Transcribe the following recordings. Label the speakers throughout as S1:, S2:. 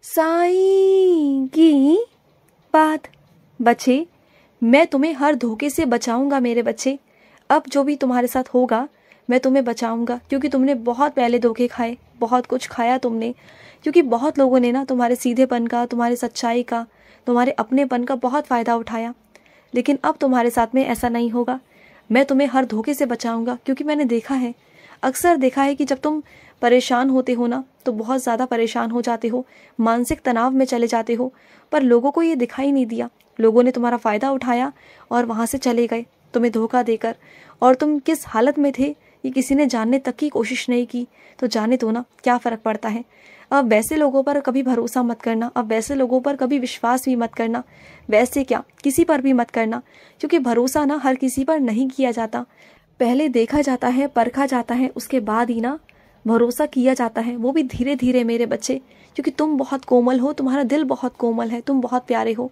S1: साईं की बात। बच्चे, मैं तुम्हें हर धोखे से बचाऊंगा मेरे बच्चे। अब जो भी तुम्हारे साथ होगा मैं तुम्हें बचाऊंगा, क्योंकि तुमने बहुत पहले धोखे खाए, बहुत कुछ खाया तुमने। क्योंकि बहुत लोगों ने ना तुम्हारे सीधेपन का, तुम्हारी सच्चाई का, तुम्हारे अपनेपन का बहुत फ़ायदा उठाया। लेकिन अब तुम्हारे साथ में ऐसा नहीं होगा। मैं तुम्हें हर धोखे से बचाऊंगा, क्योंकि मैंने देखा है, अक्सर देखा है कि जब तुम परेशान होते हो ना तो बहुत ज़्यादा परेशान हो जाते हो, मानसिक तनाव में चले जाते हो, पर लोगों को ये दिखाई नहीं दिया। लोगों ने तुम्हारा फ़ायदा उठाया और वहाँ से चले गए तुम्हें धोखा देकर। और तुम किस हालत में थे ये किसी ने जानने तक की कोशिश नहीं की। तो जाने दो ना, क्या फ़र्क पड़ता है। अब वैसे लोगों पर कभी भरोसा मत करना, अब वैसे लोगों पर कभी विश्वास भी मत करना। वैसे क्या, किसी पर भी मत करना, क्योंकि भरोसा ना हर किसी पर नहीं किया जाता। पहले देखा जाता है, परखा जाता है, उसके बाद ही ना भरोसा किया जाता है, वो भी धीरे धीरे मेरे बच्चे। क्योंकि तुम बहुत कोमल हो, तुम्हारा दिल बहुत कोमल है, तुम बहुत प्यारे हो।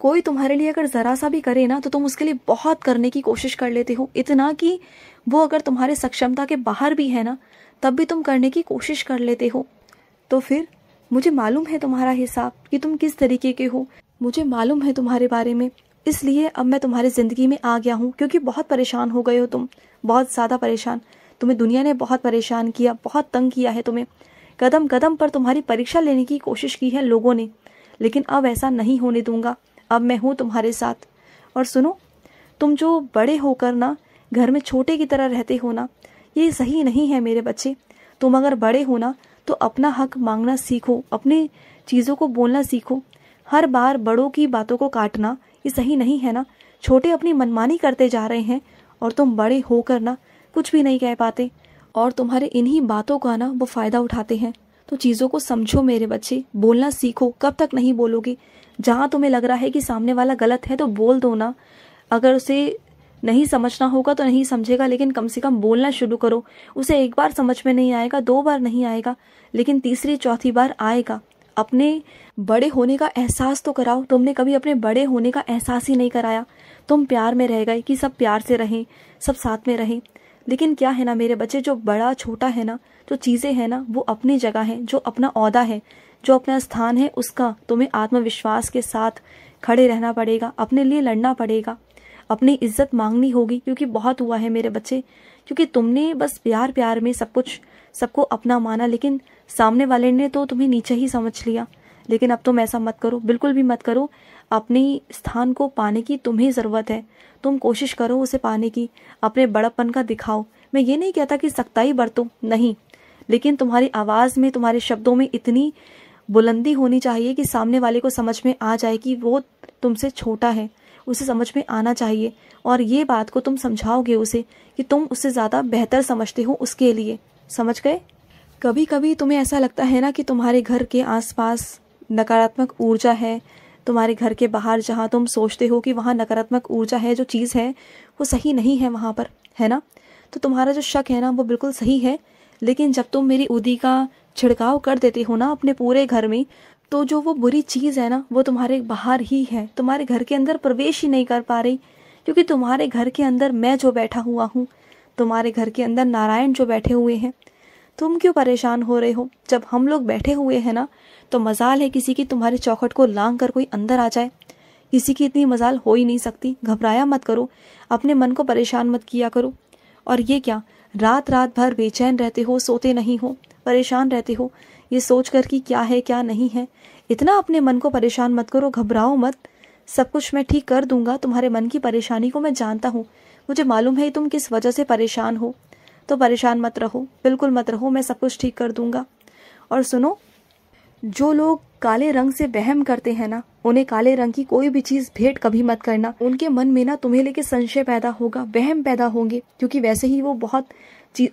S1: कोई तुम्हारे लिए अगर ज़रा सा भी करे ना तो तुम उसके लिए बहुत करने की कोशिश कर लेते हो, इतना कि वो अगर तुम्हारे सक्षमता के बाहर भी है ना तब भी तुम करने की कोशिश कर लेते हो। तो फिर मुझे मालूम है तुम्हारा हिसाब कि तुम किस तरीके के हो, मुझे मालूम है तुम्हारे बारे में। इसलिए अब मैं तुम्हारी ज़िंदगी में आ गया हूँ, क्योंकि बहुत परेशान हो गए हो तुम, बहुत ज़्यादा परेशान। तुम्हें दुनिया ने बहुत परेशान किया, बहुत तंग किया है तुम्हें। कदम कदम पर तुम्हारी परीक्षा लेने की कोशिश की है लोगों ने, लेकिन अब ऐसा नहीं होने दूंगा। अब मैं हूँ तुम्हारे साथ। और सुनो, तुम जो बड़े होकर ना घर में छोटे की तरह रहते हो ना, ये सही नहीं है मेरे बच्चे। तुम अगर बड़े हो ना तो अपना हक मांगना सीखो, अपनी चीज़ों को बोलना सीखो। हर बार बड़ों की बातों को काटना ये सही नहीं है ना। छोटे अपनी मनमानी करते जा रहे हैं और तुम बड़े होकर ना कुछ भी नहीं कह पाते, और तुम्हारे इन्हीं बातों का ना वो फ़ायदा उठाते हैं। तो चीज़ों को समझो मेरे बच्चे, बोलना सीखो। कब तक नहीं बोलोगे? जहाँ तुम्हें लग रहा है कि सामने वाला गलत है तो बोल दो ना। अगर उसे नहीं समझना होगा तो नहीं समझेगा, लेकिन कम से कम बोलना शुरू करो। उसे एक बार समझ में नहीं आएगा, दो बार नहीं आएगा, लेकिन तीसरी चौथी बार आएगा। अपने बड़े होने का एहसास तो कराओ। तुमने कभी अपने बड़े होने का एहसास ही नहीं कराया। तुम प्यार में रह गए कि सब प्यार से रहें, सब साथ में रहें। लेकिन क्या है ना मेरे बच्चे, जो बड़ा छोटा है ना, जो चीज़ें हैं ना वो अपनी जगह है, जो अपना ओहदा है, जो अपना स्थान है, उसका तुम्हें आत्मविश्वास के साथ खड़े रहना पड़ेगा, अपने लिए लड़ना पड़ेगा, अपनी इज्जत मांगनी होगी। क्योंकि बहुत हुआ है मेरे बच्चे, क्योंकि तुमने बस प्यार प्यार में सब कुछ सबको अपना माना, लेकिन सामने वाले ने तो तुम्हें नीचे ही समझ लिया। लेकिन अब तुम ऐसा मत करो, बिल्कुल भी मत करो। अपनी स्थान को पाने की तुम्हें ज़रूरत है, तुम कोशिश करो उसे पाने की। अपने बड़प्पन का दिखाओ। मैं ये नहीं कहता कि सख्ताई बरतो, नहीं, लेकिन तुम्हारी आवाज़ में, तुम्हारे शब्दों में इतनी बुलंदी होनी चाहिए कि सामने वाले को समझ में आ जाए कि वो तुमसे छोटा है, उसे समझ में आना चाहिए। और ये बात को तुम समझाओगे उसे कि तुम उससे ज़्यादा बेहतर समझते हो उसके लिए। समझ गए? कभी कभी तुम्हें ऐसा लगता है ना कि तुम्हारे घर के आसपास नकारात्मक ऊर्जा है, तुम्हारे घर के बाहर जहाँ तुम सोचते हो कि वहाँ नकारात्मक ऊर्जा है, जो चीज़ है वो सही नहीं है वहाँ पर, है ना। तो तुम्हारा जो शक है ना वो बिल्कुल सही है। लेकिन जब तुम मेरी उदी का छिड़काव कर देते हो ना अपने पूरे घर में, तो जो वो बुरी चीज़ है ना वो तुम्हारे बाहर ही है, तुम्हारे घर के अंदर प्रवेश ही नहीं कर पा रही। क्योंकि तुम्हारे घर के अंदर मैं जो बैठा हुआ हूँ, तुम्हारे घर के अंदर नारायण जो बैठे हुए हैं। तुम क्यों परेशान हो रहे हो? जब हम लोग बैठे हुए हैं ना तो मजाल है किसी की तुम्हारी चौखट को लांग कर कोई अंदर आ जाए। किसी की इतनी मजाल हो ही नहीं सकती। घबराया मत करो, अपने मन को परेशान मत किया करो। और ये क्या, रात रात भर बेचैन रहते हो, सोते नहीं हो, परेशान रहते हो ये सोच कर कि क्या है क्या नहीं है। इतना अपने मन को परेशान मत करो, घबराओ मत। सब कुछ मैं ठीक कर दूंगा। तुम्हारे मन की परेशानी को मैं जानता हूँ, मुझे मालूम है तुम किस वजह से परेशान हो। तो परेशान मत रहो, बिल्कुल मत रहो, मैं सब कुछ ठीक कर दूंगा। और सुनो, जो लोग काले रंग से वहम करते हैं ना, उन्हें काले रंग की कोई भी चीज़ भेंट कभी मत करना। उनके मन में ना तुम्हें लेके संशय पैदा होगा, वहम पैदा होंगे, क्योंकि वैसे ही वो बहुत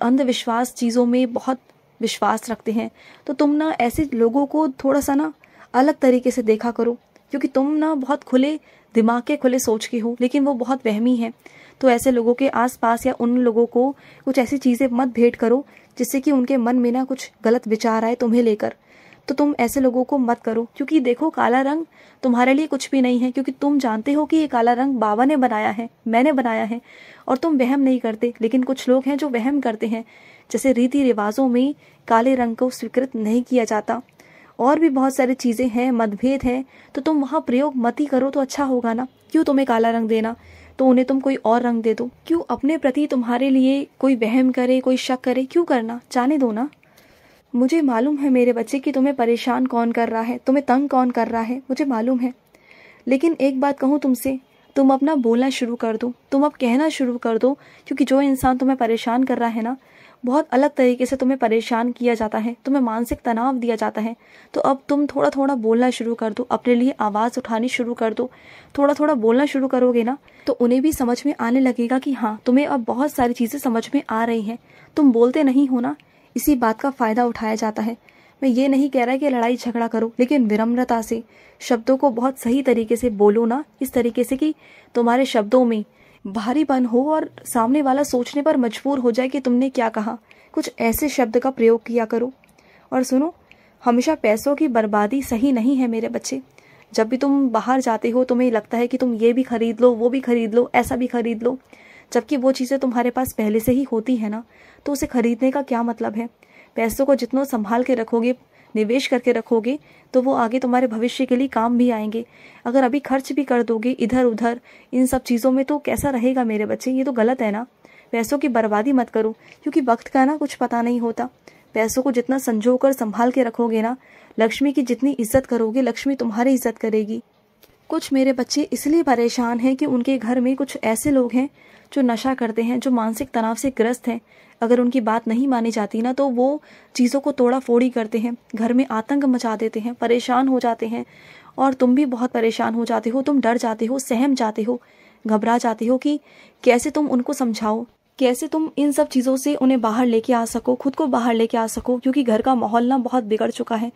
S1: अंधविश्वास चीज़ों में बहुत विश्वास रखते हैं। तो तुम ना ऐसे लोगों को थोड़ा सा ना अलग तरीके से देखा करो, क्योंकि तुम ना बहुत खुले दिमाग के, खुले सोच के हो, लेकिन वो बहुत वहमी है। तो ऐसे लोगों के आसपास या उन लोगों को कुछ ऐसी चीज़ें मत भेंट करो जिससे कि उनके मन में ना कुछ गलत विचार आए तुम्हें लेकर। तो तुम ऐसे लोगों को मत करो, क्योंकि देखो काला रंग तुम्हारे लिए कुछ भी नहीं है, क्योंकि तुम जानते हो कि ये काला रंग बाबा ने बनाया है, मैंने बनाया है, और तुम वहम नहीं करते। लेकिन कुछ लोग हैं जो वहम करते हैं, जैसे रीति रिवाजों में काले रंग को स्वीकृत नहीं किया जाता, और भी बहुत सारी चीज़ें हैं, मतभेद है, तो तुम वहाँ प्रयोग मत ही करो तो अच्छा होगा ना। क्यों तुम्हें काला रंग देना, तो उन्हें तुम कोई और रंग दे दो। क्यों अपने प्रति तुम्हारे लिए कोई वहम करे, कोई शक करे, क्यों करना, जाने दो ना। मुझे मालूम है मेरे बच्चे कि तुम्हें परेशान कौन कर रहा है, तुम्हें तंग कौन कर रहा है, मुझे मालूम है। लेकिन एक बात कहूँ तुमसे, तुम अपना बोलना शुरू कर दो, तुम अब कहना शुरू कर दो, क्योंकि जो इंसान तुम्हें परेशान कर रहा है ना, बहुत अलग तरीके से तुम्हें परेशान किया जाता है, तुम्हें मानसिक तनाव दिया जाता है। तो अब तुम थोड़ा थोड़ा बोलना शुरू कर दो, अपने लिए आवाज़ उठानी शुरू कर दो। थोड़ा थोड़ा बोलना शुरू करोगे ना, तो उन्हें भी समझ में आने लगेगा कि हाँ, तुम्हें अब बहुत सारी चीज़ें समझ में आ रही हैं। तुम बोलते नहीं हो ना, इसी बात का फ़ायदा उठाया जाता है। मैं ये नहीं कह रहा कि लड़ाई झगड़ा करो, लेकिन विनम्रता से शब्दों को बहुत सही तरीके से बोलो ना, इस तरीके से कि तुम्हारे शब्दों में भारीपन हो और सामने वाला सोचने पर मजबूर हो जाए कि तुमने क्या कहा। कुछ ऐसे शब्द का प्रयोग किया करो। और सुनो, हमेशा पैसों की बर्बादी सही नहीं है मेरे बच्चे। जब भी तुम बाहर जाते हो, तुम्हें लगता है कि तुम ये भी खरीद लो, वो भी खरीद लो, ऐसा भी खरीद लो, जबकि वो चीज़ें तुम्हारे पास पहले से ही होती है ना, तो उसे खरीदने का क्या मतलब है। पैसों को जितना संभाल के रखोगे, निवेश करके रखोगे, तो वो आगे तुम्हारे भविष्य के लिए काम भी आएंगे। अगर अभी खर्च भी कर दोगे इधर उधर इन सब चीज़ों में, तो कैसा रहेगा मेरे बच्चे, ये तो गलत है ना। पैसों की बर्बादी मत करो, क्योंकि वक्त का ना कुछ पता नहीं होता। पैसों को जितना संजो कर संभाल के रखोगे ना, लक्ष्मी की जितनी इज्जत करोगे, लक्ष्मी तुम्हारी इज्जत करेगी। कुछ मेरे बच्चे इसलिए परेशान हैं कि उनके घर में कुछ ऐसे लोग हैं जो नशा करते हैं, जो मानसिक तनाव से ग्रस्त हैं। अगर उनकी बात नहीं मानी जाती ना, तो वो चीज़ों को तोड़ा फोड़ी करते हैं, घर में आतंक मचा देते हैं, परेशान हो जाते हैं। और तुम भी बहुत परेशान हो जाते हो, तुम डर जाते हो, सहम जाते हो, घबरा जाते हो कि कैसे तुम उनको समझाओ, कैसे तुम इन सब चीज़ों से उन्हें बाहर लेके आ सको, खुद को बाहर लेके आ सको, क्योंकि घर का माहौल ना बहुत बिगड़ चुका है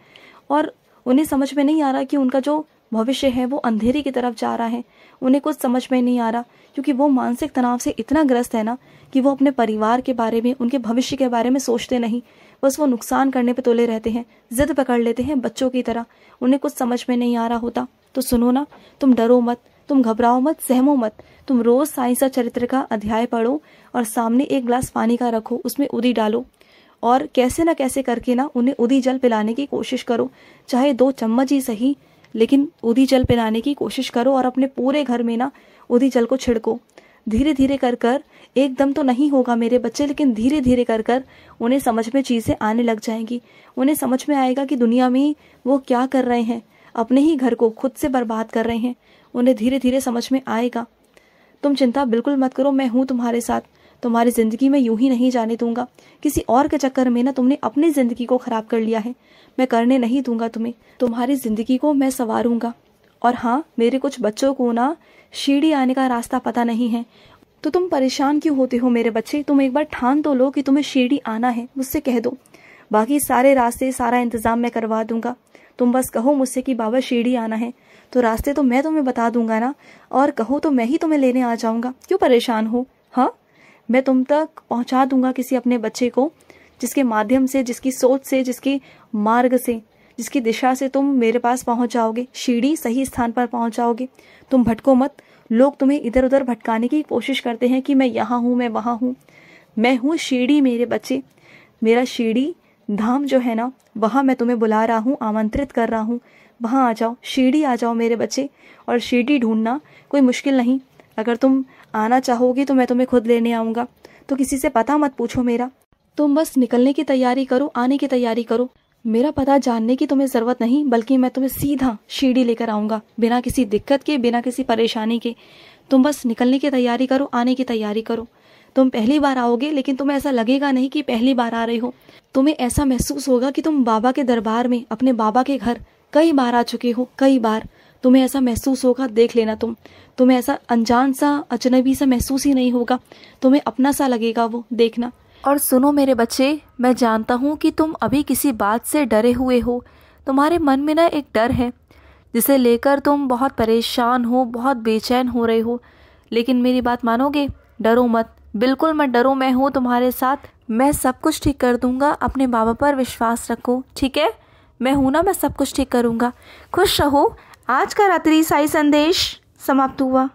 S1: और उन्हें समझ में नहीं आ रहा कि उनका जो भविष्य है वो अंधेरे की तरफ जा रहा है। उन्हें कुछ समझ में नहीं आ रहा, क्योंकि वो मानसिक तनाव से इतना ग्रस्त है ना कि वो अपने परिवार के बारे में, उनके भविष्य के बारे में सोचते नहीं। बस वो नुकसान करने पे तुले रहते हैं, जिद पकड़ लेते हैं बच्चों की तरह। उन्हें कुछ समझ में नहीं आ रहा होता। तो सुनो ना, तुम डरो मत, तुम घबराओ मत, सहमो मत। तुम रोज साईं सा चरित्र का अध्याय पढ़ो और सामने एक गिलास पानी का रखो, उसमें उदी डालो और कैसे ना कैसे करके ना उन्हें उदी जल पिलाने की कोशिश करो। चाहे 2 चम्मच ही सही, लेकिन उदी जल पिलाने की कोशिश करो और अपने पूरे घर में ना उदी जल को छिड़को। धीरे धीरे कर कर, एकदम तो नहीं होगा मेरे बच्चे, लेकिन धीरे धीरे कर कर उन्हें समझ में चीज़ें आने लग जाएंगी। उन्हें समझ में आएगा कि दुनिया में वो क्या कर रहे हैं, अपने ही घर को खुद से बर्बाद कर रहे हैं। उन्हें धीरे धीरे समझ में आएगा। तुम चिंता बिल्कुल मत करो, मैं हूँ तुम्हारे साथ। तुम्हारी ज़िंदगी में यूं ही नहीं जाने दूंगा। किसी और के चक्कर में ना तुमने अपनी ज़िंदगी को ख़राब कर लिया है, मैं करने नहीं दूंगा तुम्हें। तुम्हारी ज़िंदगी को मैं संवारूंगा। और हाँ, मेरे कुछ बच्चों को ना सीढ़ी आने का रास्ता पता नहीं है, तो तुम परेशान क्यों होते हो मेरे बच्चे। तुम एक बार ठान तो लो कि तुम्हें सीढ़ी आना है, मुझसे कह दो। बाकी सारे रास्ते, सारा इंतज़ाम मैं करवा दूंगा। तुम बस कहो मुझसे कि बाबा सीढ़ी आना है, तो रास्ते तो मैं तुम्हें बता दूंगा ना। और कहो तो मैं ही तुम्हें लेने आ जाऊंगा। क्यों परेशान हो। हाँ, मैं तुम तक पहुंचा दूंगा किसी अपने बच्चे को, जिसके माध्यम से, जिसकी सोच से, जिसके मार्ग से, जिसकी दिशा से तुम मेरे पास पहुंच जाओगे। सीढ़ी सही स्थान पर पहुंच जाओगे। तुम भटको मत। लोग तुम्हें इधर उधर भटकाने की कोशिश करते हैं कि मैं यहाँ हूँ, मैं वहाँ हूँ। मैं हूँ सीढ़ी मेरे बच्चे। मेरा सीढ़ी धाम जो है ना, वहाँ मैं तुम्हें बुला रहा हूँ, आमंत्रित कर रहा हूँ। वहाँ आ जाओ, सीढ़ी आ जाओ मेरे बच्चे। और सीढ़ी ढूंढना कोई मुश्किल नहीं। अगर तुम आना चाहोगे तो मैं तुम्हें खुद लेने आऊँगा। तो किसी से पता मत पूछो मेरा, तुम बस निकलने की तैयारी करो, आने की तैयारी करो। मेरा पता जानने की तुम्हें ज़रूरत नहीं, बल्कि मैं तुम्हें सीधा सीढ़ी लेकर आऊँगा, बिना किसी दिक्कत के, बिना किसी परेशानी के। तुम बस निकलने की तैयारी करो, आने की तैयारी करो। तुम पहली बार आओगे, लेकिन तुम्हें ऐसा लगेगा नहीं कि पहली बार आ रहे हो। तुम्हें ऐसा महसूस होगा कि तुम बाबा के दरबार में, अपने बाबा के घर कई बार आ चुके हो, कई बार। तुम्हें ऐसा महसूस होगा, देख लेना। तुम्हें ऐसा अनजान सा, अजनबी सा महसूस ही नहीं होगा। तुम्हें अपना सा लगेगा वो, देखना। और सुनो मेरे बच्चे, मैं जानता हूँ कि तुम अभी किसी बात से डरे हुए हो। तुम्हारे मन में ना एक डर है, जिसे लेकर तुम बहुत परेशान हो, बहुत बेचैन हो रहे हो। लेकिन मेरी बात मानोगे? डरो मत, बिल्कुल मत डरो। मैं हूँ तुम्हारे साथ, मैं सब कुछ ठीक कर दूंगा। अपने बाबा पर विश्वास रखो, ठीक है? मैं हूँ ना, मैं सब कुछ ठीक करूँगा। खुश रहो। आज का रात्रि साई संदेश समाप्त हुआ।